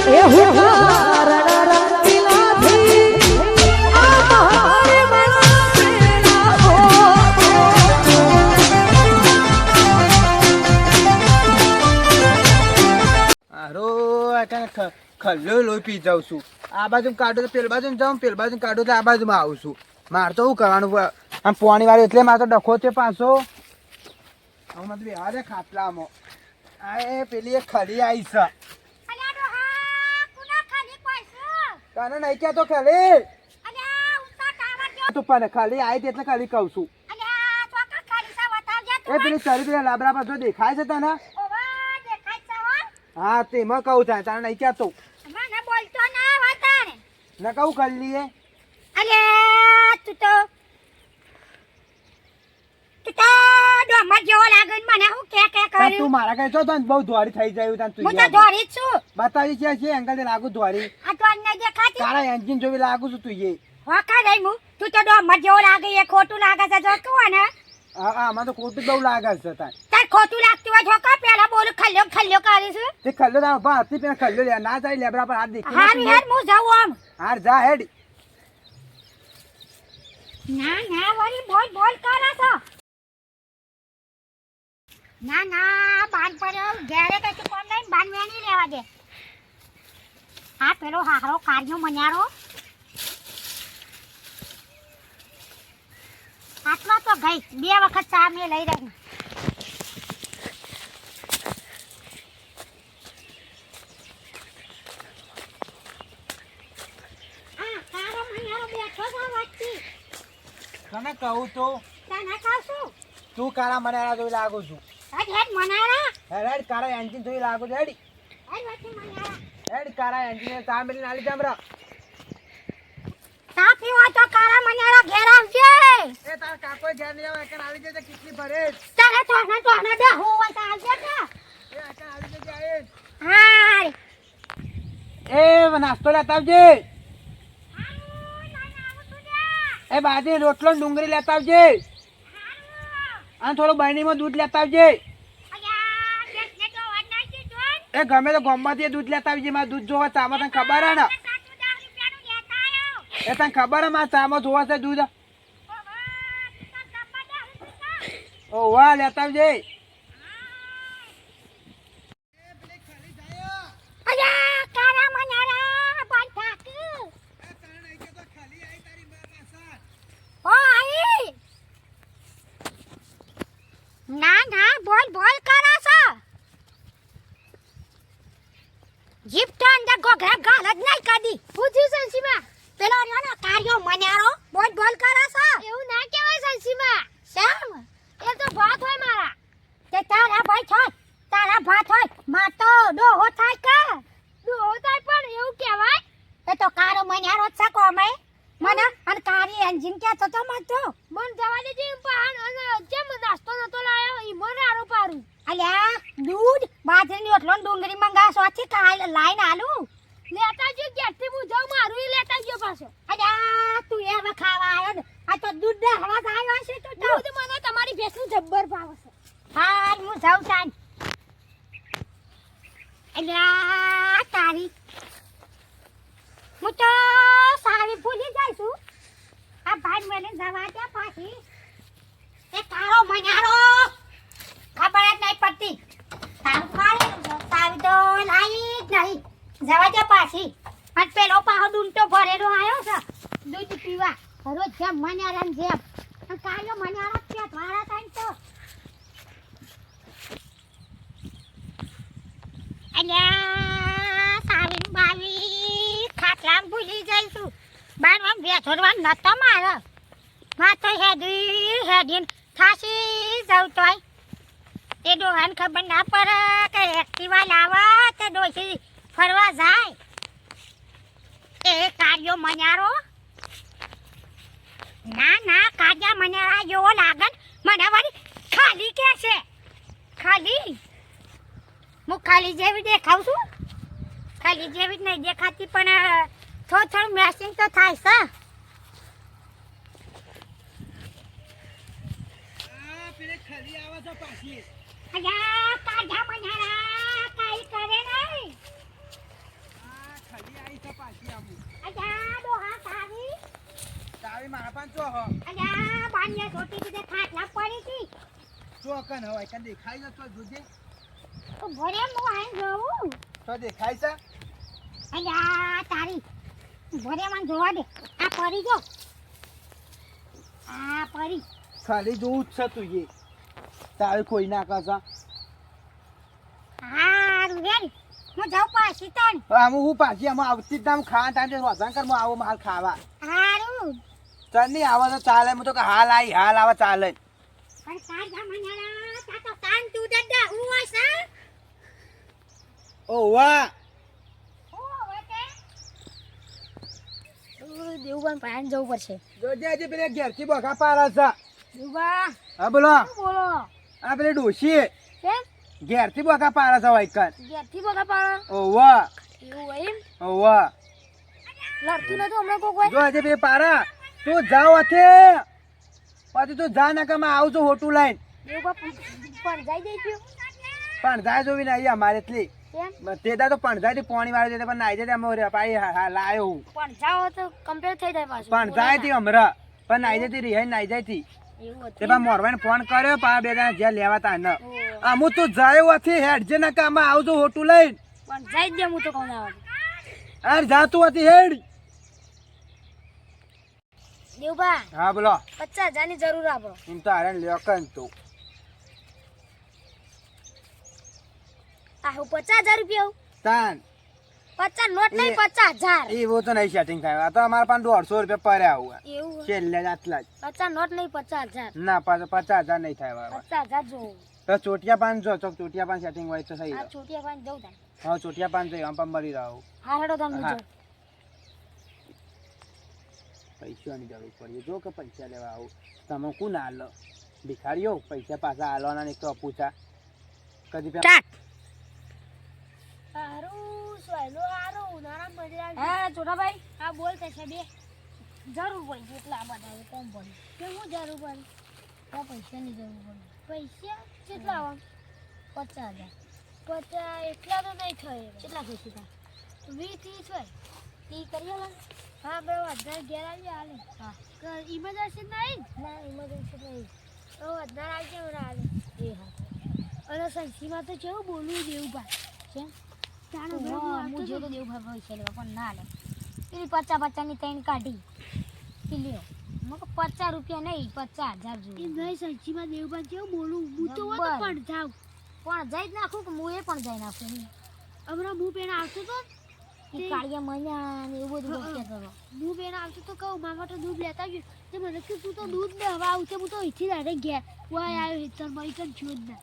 એ હુકાર રંગીલાથી આ મારે મણા હો આરો આ ખલ્લો લોહી પી જાઉં છું. આ બાજુ કાઢો તો પેલ બાજુ જાઉં, પેલ બાજુ કાઢો તો આ બાજુમાં આવું છું. મારે તો શું કરવાનું આમ પોણી વાળી એટલે મારે તો ડખો છે પાછો. હવે મતલબ યાર ખાટલામાં આ એ પેલી એક ખરી આવી છે. તને નહીં ક્યાં તો ખરી તું પણ ખાલી આવી એટલે ખાલી કહું છું. એ પેલી ચરી પેલા લાબરા પાછો દેખાય છે તને? હા તેમાં કહું થાય તારે નહીં ક્યાં તો ને કહું કરી લઈએ. તું મારા કઈ છો તને બહુ ધોરી થઈ જાય તને તું બતાવી છે અંકલ લાગુ ધોરી તારા એન્જિન જોવી લાગુ છું તું એ તું તો ડોમર જેવો લાગે એ ખોટું લાગે છે જો કહો ને. હા આમાં તો ખોટું બહુ લાગે છે તાર ખોટું લાગતું હોય છો કા પેલા બોલ ખલ્યો ખલ્યો કરીશું તે ખલ્લો તારા બા હતી પેલા ખલ્લો લે ના જાય લેબરા પર હાથ દેખી હાર હેડ હું જાઉં આમ હાર જા હેડ. ના ના વળી બોલ કરે છો. ના ના બાન પડ્યો ઘેરે કઈ કોમ લઈને બાન વેણી લેવા દે. આ પેલો હારો કાર્યો મન્યારો આટલો તો ગઈ 2 વખત ચા મે લઈ રહી. આ કારો મન્યારો બેઠો છે વાંચી. તને કહું તો તને કહું છું તું કારા મનારા જોઈ લાગુ છું. હેડ મનારા હેડ કારા એન્જિન જોઈ લાગુ છે. હેડ વાંચી મનારા હેડ કારા એન્જિન ચા મેલી નાલી જામરા. તાપી હોય તો કારા મનારા ઘેર આવજે. એ તાર કાકો ઘેર નહીં આવે એકન આવી જશે કેટલી ભરે તારે તોના બે હોવા તો આવજે કે એ એકન આવી જશે આયે. હાય એ નાસ્તો લેતા આવજે. એ બાજરી રોટલો ને ડુંગળી લેતા આવજે. અને થોડું બરણીમાં દૂધ લેતા આવજે. એ ગમે તો ગોમમાંથી દૂધ લેતા આવજે. મારે દૂધ જોવા ચામાં તને ખબર હે ને? એ તને ખબર હે મારા ચામાં જોવા છે દૂધ? ઓ વાહ લેતા આવજે. ના ના બોલ કરો છો. જીપ તો અંદર ગોઘરા ગાલ જ નહીં કદી. પૂછ્યું સંસીમા પેલો રહ્યો કાર્યો મન્યારો બોલ કરો છો. એવું ના કહેવાય સંસીમા. શેમ એ તો ભાત હોય મારા. તે તારા ભાઈ છે તારા ભાત હોય માં તો ડોહો થાય કે ડોહો થાય પણ એવું કહેવાય. એ તો કારો મન્યારો જ છે કોમે મને અને કારી એન્જિન કે તો મત તો મન જવા દેજે પણ અને જેમ નાસ્તો નતો લાયો ઈ મને આરો પારું. અલ્યા દૂધ બાજરીની રોટલો ડુંગળી મંગાસો છે કાઈ લાઈન આલુ લેતા જો ગેટથી હું જાઉં મારું ઈ લેતા ગયો પાછો. અલ્યા તું એ હવે ખાવા આયો ને આ તો દૂધ દે હવા આવ્યો છે તો દૂધ મને તમારી ભેંસનું જબ્બર ભાવે છે. હા હું જાઉં તાન. અલ્યા તારી હું તો સારી ભૂલી જાય છું. આ ભાઈ મને જવા દે પાછી. એ કાળો મન્યારો ખબર જ નહીં પડતી. સારું સારું તો લાઈ જ નહીં જવા દે પાછી. અને પેલો પાહો ડૂંટો ભરેલો આવ્યો છે દૂધ પીવા રોજ જેમ મન્યારા જેમ. અને કાળો મન્યારો પેટ વાળા થાય તો અલ્યા સારી બાવી ખાટલામાં ભૂલી જઈશું. બારમાં બેઠોડવા નતો મારો માં તો હેડીને થાસી જવું તોય એ ડોહાને ખબર ના પડે કે એક્ટિવા લાવા તે ડોસી ફરવા જાય. એ કાર્યો મન્યારો ના ના કાજા મન્યારા જેવો લાગે મને વળી ખાલી કે છે. ખાલી હું ખાલી જેવી દેખાવ છું? ખાલી જેવી જ નહીં દેખાતી પણ થોડું મેસિંગ તો થાય છે. ખરી આવે છે પાછી. અલ્યા કાઢા મનારા કાઈ કરે નહીં. ભગવાન ચો હ અલ્યા બાનિયા છોટી તે ખાટલા પડી હતી ચો કન હોય કન દેખાય છે તો જોજે તો ભરે હું આઈ જોઉં તો દેખાય છે અલ્યા તારી ભરે મને જોવા દે આ પડી જો આ પડી ખાલી જોવું જ છે તું એ તારે કોઈ ના કસા હારું રેડી હું જાઉં પાછી તણ હું પાછી આમાં આવતી જ ના હું ખાવા ટાઈમ વસાણ કર હું આવો માલ ખાવા હારું ચાલ નહીં આવે તો ચાલે હું તો કે હાલ આવે ચાલે પણ તાર જમાનાના તા તો કાન તું દડા ઉવા છે ઓ વાહ ઓ ઓકે દેવબાન પાન જવું પડશે જોજે આજે પેલે ઘેરથી બગા પારા છે દેવબા હા બોલો બોલો આ પેલે ડોશી કેમ ઘેરથી બગા પારા છે વાયકન ઘેરથી બગા પાડો ઓ વાહ એવું હોય એમ ઓ વાહ લડતું નતું હમણાં કોઈ જો આજે પેલે પારા તું જાવ અથે પછી તું જા ના કમાં આવજો હોટું લઈને દેવબા પણ જઈ દઈ ગયો પણ જાય જોવી નહીં અમારે એટલી કેમ તે દા તો પણ જાય પાણી વાળી દે પણ નાઈ જાય અમે પાઈ લાયો હું પણ જાઓ તો કમ્પ્લીટ થઈ જાય પાછું પણ જાય તી હમણાં પણ નાઈ જતી રહી નાઈ જાય તી એવું તે પા મોરવાઈને ફોન કર્યો પા બે જણા જ્યાં લેવા તા ન આમું તું જાય હતી હેડ જે ના કામાં આવજો હોટું લઈને પણ જઈ દે હું તો કહું ના અરે જાતું હતી હેડ દેવબા હા બોલો 50,000 ની જરૂર આપો એમ તો હારે લ્યો કન તું આ હું 50,000 રૂપિયા તાન 50 નોટ નહીં 50,000 એવું તો નહીં સેટિંગ થાય આ તો અમારા પાસે 150 રૂપિયા પડ્યા આવું એવું છેલ્લે જ આટલા જ 50 નોટ નહીં 50,000 ના પાછો 50,000 નહીં થાય વાવા 50,000 જોઉં તો ચોટિયા પાન જો ચોક ચોટિયા પાન સેટિંગ હોય તો સહી આ છોટિયા પાન જવું તાન હા ચોટિયા પાન જઈ આમ પણ મળી રહો હા હેડો તમે હા. જો પૈસાની જરૂર પડી જો કે પૈસા લેવા આવું તમે કોણ હાલો ભિખારીઓ પૈસા પાછા હાલવાના નહીં તો અપૂછા કદી સ્ટાર્ટ હારું સોયલો હારું ઉનાળા મજા હા છોટાભાઈ હા બોલ તે છે બે જરૂર પડી કેટલા બધા કોમ પડી કે હું જરૂર પડી આ પૈસાની જરૂર પડી પૈસા કેટલા આવા 50,000 50 એટલા તો નહીં થાય કેટલા પૈસા 20-30 હોય તી કરીએ લા હા બે 1000 ઘેર આવી હાલે હા ઇમરજન્સી નહીં ના ઇમરજન્સી નહીં તો 1000 આવી કેમ હાલે એ હા અને સંસીમાં તો કેવું બોલું દેવું કેમ તારો હું જો તો દેવું ભાઈ પૈસા લેવા પણ ના લે પેલી 50 ની ત્રણ કાઢી કે લ્યો મકો 50 રૂપિયા નહીં 50,000 જોઈએ એ નહીં સંસીમાં દેવું ભાઈ કેવું બોલું હું તો પણ જાવ પણ જઈ જ નાખું કે હું એ પણ જઈ નાખું હમણાં હું પેલા આવતો તો કાળિયા મન્યા ને એવું બધું કહેતો હતો હું બેન આવતો તો કહું મામા તો દૂધ લેતા ગયો તે મને કે તું તો દૂધ ને હવા આવશે હું તો અહીંથી ડાયરેક્ટ ગયા વાય આવ્યો હેતર ભાઈ કન છું જ ના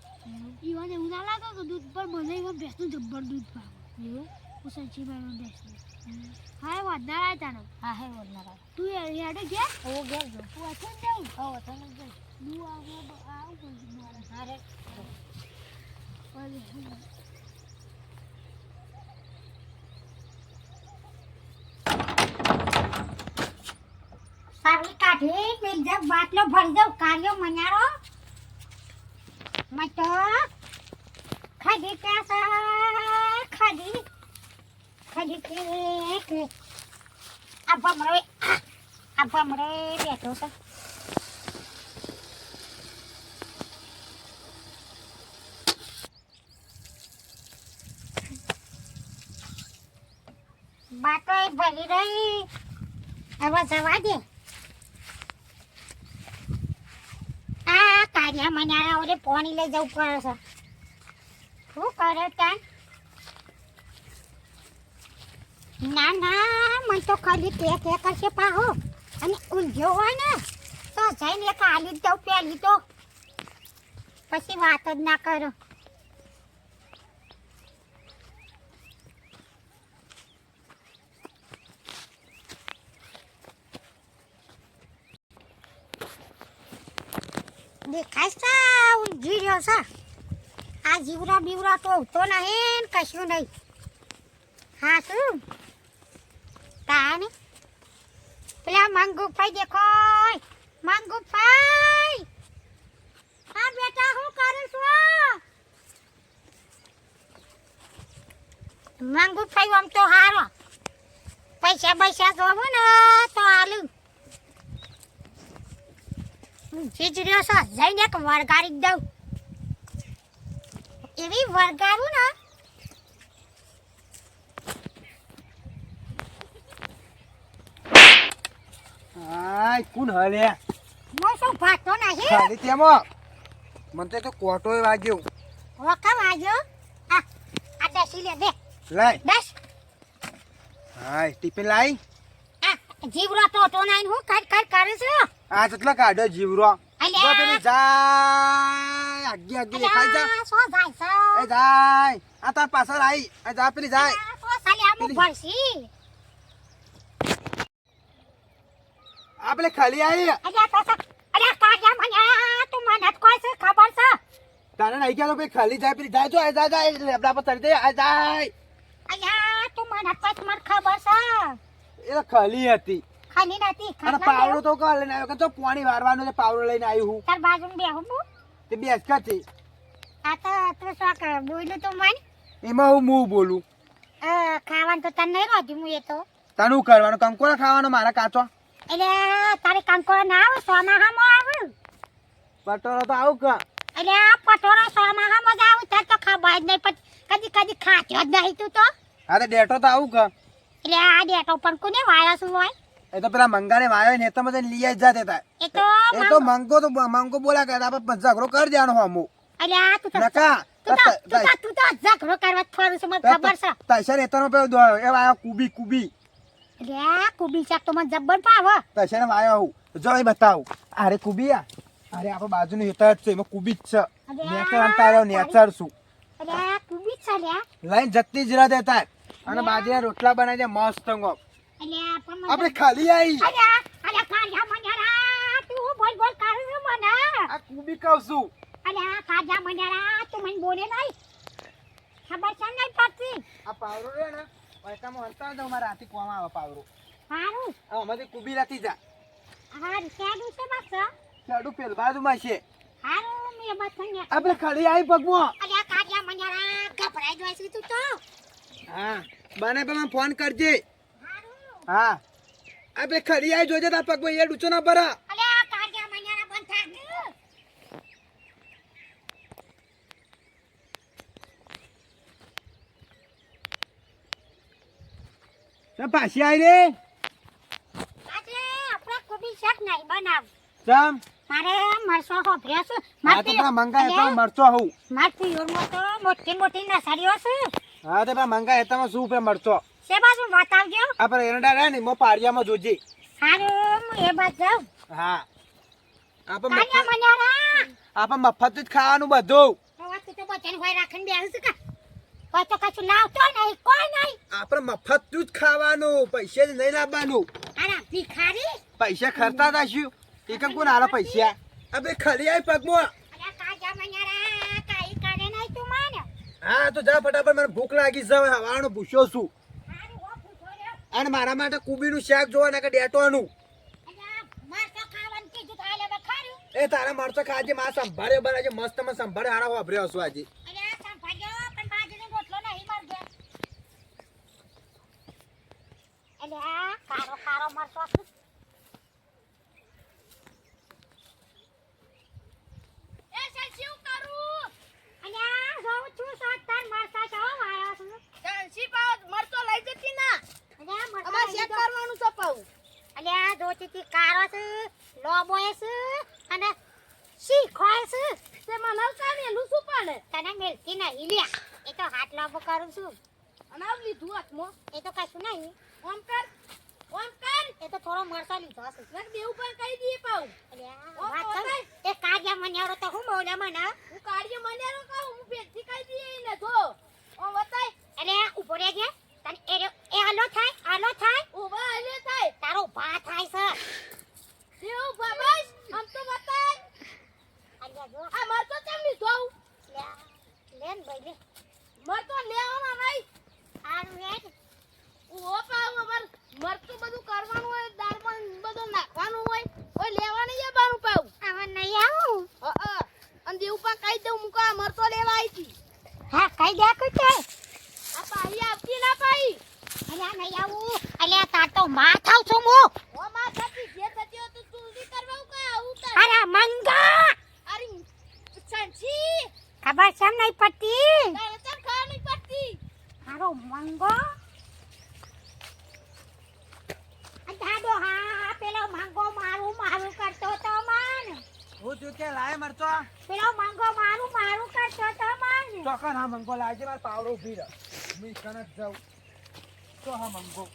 ઈવાને એવું ના લાગે કે દૂધ પર મને એમાં ભેંસનું જબ્બર દૂધ ભાવે એવું હું સંચી ભાઈ ભેંસનું હા એ વધનાર આવ્યા તાને હા હે વધનાર આવ્યા તું હેડે ગયા ઓ ઘેર જો હું અચન જાઉં હા અચન જાઉં હું આવું મારા હારે સારી કાઢી મેં જબ બાટલો ભરી દઉં કાર્યો મનારો મતો ખાધી પ્યાસા ખાધી કે આ ભમરે બેઠો છે બાટલો ભરી રહી હવે જવા દે આ કાઢ્યા મનારા ઓલે પાણી લઈ જવું પડે છે શું કરે ત્યાં ના ના મને તો ખાલી તે કરશે પાહો અને ઊંઝ્યો હોય ને તો જઈને એક આલી જ દઉં પહેલી તો પછી વાત જ ના કરો દેખાય છે ઊંઝી રહ્યો છે આ જીવરા બીવરા તો ઉઠતો નહીં કશું નહીં હા શું તાને પેલા મંગુભાઈ દેખો મંગુભાઈ હા બેટા હું કરું છું મંગુભાઈ આમ તો હારો પૈસા જોવું ને તો હાલું ઊંઘી જ રહ્યો છો જઈને એક વળગાડી જ દઉં એવી વળગાડું ને આય કોણ હલે હું શું ભાગતો નહીં ખાલી તેમાં મને તો કોટોય વાગ્યો વખા વાગ્યો આ દસી લે દે લાય 10 હાય ટિફિન લાઈ જીવરો ટોટો નાઈન હું કાઢ કરે છે આ જેટલા કાઢો જીવરો અલ્યા. જો પેલી જાય આગી આગી દેખાય જા અલ્યા, સો જાય છે એ જાય આ તાર પાછળ આઈ આ જા પેલી જાય અલ્યા, સો સાલે આમ પેલી. ભરસી આ પેલી ખાલી આઈ અલ્યા કાઢ્યા મને તું મને જ કોઈ છે ખબર છે તારે નહીં કે પેલી ખાલી જાય પેલી જાય જો આ જાય જાય લેબડા પર ચડી દે આ જાય અલ્યા તું મને જ કોઈ મને ખબર છે એ તો ખાલી હતી ખાલી નથી અને પાવડો તો કાલ લઈને આવ્યો કે તો પાણી વારવાનો છે પાવડો લઈને આવ્યો હું તાર બાજુમાં બેહું હું તે બેસ કાચી આ તો તું શોક બોલ્યું તું મને એમાં હું મું બોલું ખાવાનું તો તને નહીં રોધ્યું હું એ તો તાનું કરવાનું કંકોડા ખાવાનો મારા કાચો એટલે તારે કંકોડો ના આવે સોમાહામાં આવે પટોરો તો આવું કા એટલે આ પટોરો સોમાહામાં જ આવે તાર તો ખબર જ નહીં પણ કદી ખાધ્યો જ નહીં તું તો હા તો ડેટો તો આવું કા એટલે આ ડેટો પણ કોને વાયો શું હોય એ તો પેલા મંગાને વાયો ને તો મને લઈ જ જાતે તા એ તો એ તો મંગો બોલા કે આપણે ઝઘડો કરી દેવાનો હમુ એટલે આ તું તો નકા તું તો ઝઘડો કરવા જ ફરું છે મને ખબર છે તૈસર એતનો પે એ વાયો કુબી એટલે આ કુબી શાક તો મને જબ્બર ભાવે તૈસર વાયો હું જો અહીં બતાવું અરે કુબી અરે આપણે બાજુનું હેતર જ છે એમાં કુબી જ છે નેચર અંતાર્યો નેચર શું એટલે આ કુબી જ છે લ્યા લઈને જતી જ રહે તા અને બાજરીના રોટલા બનાવી દે મસ્ત ગો એટલે આ પણ આપણે ખાલી આવી અલ્યા કાઢ્યા મન્યારા તું હું બોલ કરું છું મને આ કુબી કહું છું અલ્યા કાઢ્યા મન્યારા તું મને બોલે નહીં ખબર છે નહીં પડતી આ પાવરો રે ને પૈસામાં હંતા તો મારા હાથી કોમાં આવે પાવરો હારું આ અમારી કુબી રાખી જા હારું શેડું છે બસ ખેડું પેલ બાજુમાં છે હારું મેં બસ ને આપણે ખાલી આવી પગમાં અલ્યા કાઢ્યા મન્યારા ગભરાઈ જાય છે તું તો હા બને પેલા ફોન કરજે હારું હા આપણે ખરી આવી જોજે તાર પગમાં એ ડૂચો ના ભરા અલ્યા કાઢ્યા મન્યારા બંધ થાક પાછી આવી રે આજે આપણે કોબી શાક નહીં બનાવ ચમ મારે મરસો હોભર્યો છે હા તો પેલા મંગા હેતા મરચો હું મારતી યોરમાં તો મોટી મોટી નસરીઓ છે હા તો પેલા મંગા હેતામાં શું પે મરચો સે બાજુ બતાવજો આપણે એરંડા રહે ને મો પાડિયામાં જોજે હારું હું એ બાજુ જાઉં હા કાઢ્યા મન્યારા આપણે મફત જ ખાવાનું બધું હવે તું તો બચન હોય રાખીને બેહું છું કા કોઈ તો કશું લાવતો નહીં કોઈ નહીં આપણે મફત જ ખાવાનું પૈસા જ નહીં લાવવાનું અરે ભિખારી પૈસા ખર્ચતા થશું એક કોણ આલા પૈસા આપણે ખરી આવી પગમાં અલ્યા કાઢ્યા મન્યારા કાઈ કરે નહીં તું માને હા તો જા ફટાફટ મને ભૂખ લાગી છે હવે હવાનો ભૂસ્યો છું હારું હો પૂછો રે અને મારા માટે કુબીનું શાક જોવા ના કે ડેટોનું અલ્યા મરસો ખાવાનું કીધું તો આલે બખારું એ તારા મરચો ખાજે માં સંભાળે બનાવજે મસ્ત માં સંભાળે હારા વાપર્યો છું આજે અલ્યા સંભાળ્યો પણ બાજરીનો રોટલો નહીં મરગે અલ્યા કારો મરસો છે એ સલસી કરું અલ્યા જોઉં છું સાતર મરસા છો વાયો છું ચાંસી પાવ મરતો લઈ જતી ના અલ્યા મરસા અમાર ચેક કરવાનું છે પાવ અલ્યા જોતી કારો છે લોબોય છે અને સી ખોય છે તે મને કાને નું શું પડે તને મેલતી નહીં લ્યા એ તો હાથ લાંબો કરું છું અને આવ લીધું હાથમાં એ તો કશું નહીં ઓમ કર એ તો થોડો મરસા લીધો હશે મેં બે ઉપર કહી દીએ પાવ અલ્યા વાત કર એ કાજ્યા મન્યારો તો હું બોલે મને હું કાઢીએ મને રો કહું હું બેથી કહી દીએ ને જો ઓ બતાય એટલે ઉભો રહેજે તને એ હાલો થાય ઉભા આલે થાય તારો ભા થાય છે દેવ બાબાસ આમ તો બતાય અલ્યા જો આ મર તો કેમ લીધો લ્યા લેન ભાઈ લે મર તો લેવાનો નહીં આનું હેડ ઓ પાવ મર તો બધું કરવાનું હોય દાળમાં બધું નાખવાનું હોય ઓય લેવાની છે બાનું પાવ આવા નહીં આવું અને દેવ પા કહી દઉં મુકા મર તો લેવા આવી હતી હા કઈ દે કઈ તે આ પાહી આપતી ના પાહી અલ્યા નહીં આવું અલ્યા તાર તો માં થાવ છું હું ઓ માં થતી જે થતી હોય તો તું ઉડી કરવા કા આવું કર અરે મંગા અરે સંસી ખબર કેમ નહીં પડતી તારે તો ખબર નહીં પડતી મારો મંગો દાદો હા પેલો મંગો મારું કરતો તો મન હું તું કે લાય મરચો પેલો મંગો મારું કરતો તો મન ચોકન હા મંગો લાગે માર પાવડો ઉભી રહ મી કનક જાઉં તો હા મંગો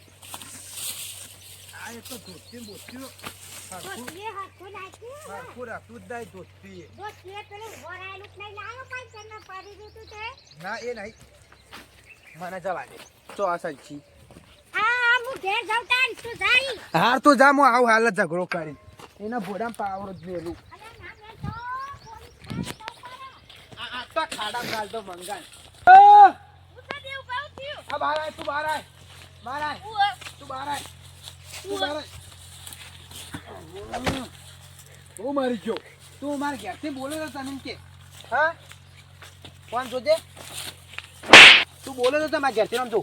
આ એક તો ધોતી બોત્યું દોસ્તીએ હરખું નાખ્યું હરખું રાખતું જ દાય ધોતી દોસ્તીએ પેલું વરાયેલું નહીં લાવ્યો પણ તને પડી દીધું તે ના એ નહીં મને જવા દે તો આ સાચી આ હું ઘેર જાઉં તાન તું જાય હાર તો જા હું આવું હાલ જ ઝઘડો કરી એના ભોડામાં પાવડો જ મેલું અરે ના મેં તો પોલીસ આ તો ખાડા ગાલ તો મંગાન ઉઠા દેવ કહું થયું આ બહાર આય તું બહાર આય બહાર આય તું બહાર આય તું બહાર આય હું મરી ગયો તું મારા ઘેરથી બોલે તો તને કે હા કોણ જોજે તું બોલે તો તમારા ઘેરથી આમ જો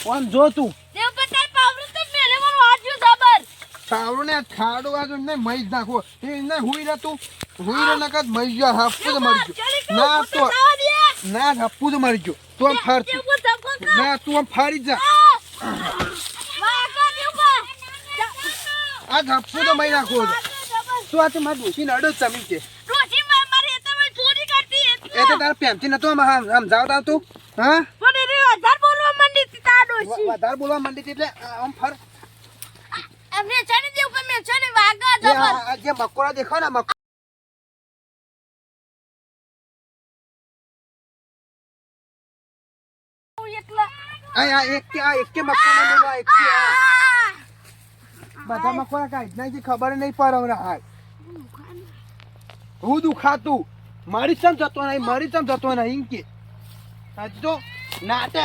કોણ જો તું દેવ પતાર પાવરું તો મેલે મને વાજ્યું જબર સાવડો ને ખાડો વાજો ને મઈ જ નાખો એ ને હુઈ રે તું હુઈ રે નકદ મઈ ગયો હપ્પુ તો મરી ગયો ના તો ના હપ્પુ તો મરી ગયો તું આમ ફરતી ના તું આમ ફરી જા આ હપ્પુ તો મઈ નાખો તું આ તે માર ડોસી નડો જમીન કે રોજી મારી એ તમે ચોરી કરતી એ તો તાર પેમથી નતો આમ જાવતા તું હા પણ એને વધારે બોલવા માંડી હતી તાર ડોશી વધારે બોલવા માંડી હતી એટલે આમ ફર અમને ચડી દેવ કે મે ચડી વાગા જે જબર આ જે મકોડા દેખો ને એટલા આ એક કે મકોડા મેલો એક કે બધા મકોડા કાઢ નાખી ખબર નહીં પડે હમણાં હાલ હું દુખાતું મારી ચમ જતો નહીં કે હજી તો નાટે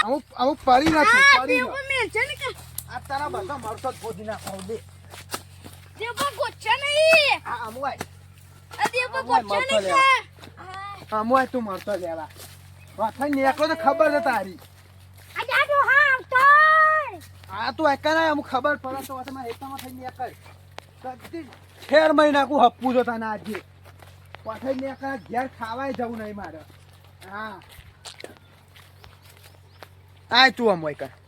હું પડી નથી પડી દેવ મે ચડી કે આ તારા બધા મરતો જ ગોદી નાખો દે દેવ પર ગોચ્છા નહીં આ અમુઆય આ દેવ પર અમુઆય ગોચ્છા મરતો નહીં લેવા અમુઆય તું મરતો લેવા વાથા નીકળો તો ખબર છે તારી આ દાદો હા આવતો આ તું એકા ના અમુક ખબર પડે તો વાથામાં હેતામાં થઈ નીકળ કદી ખેર મહિના કુ હપ્પુ જો તને આજે વાથા નીકળ ઘેર ખાવાય જવું નહીં મારે હા આય તું અમુઆય કર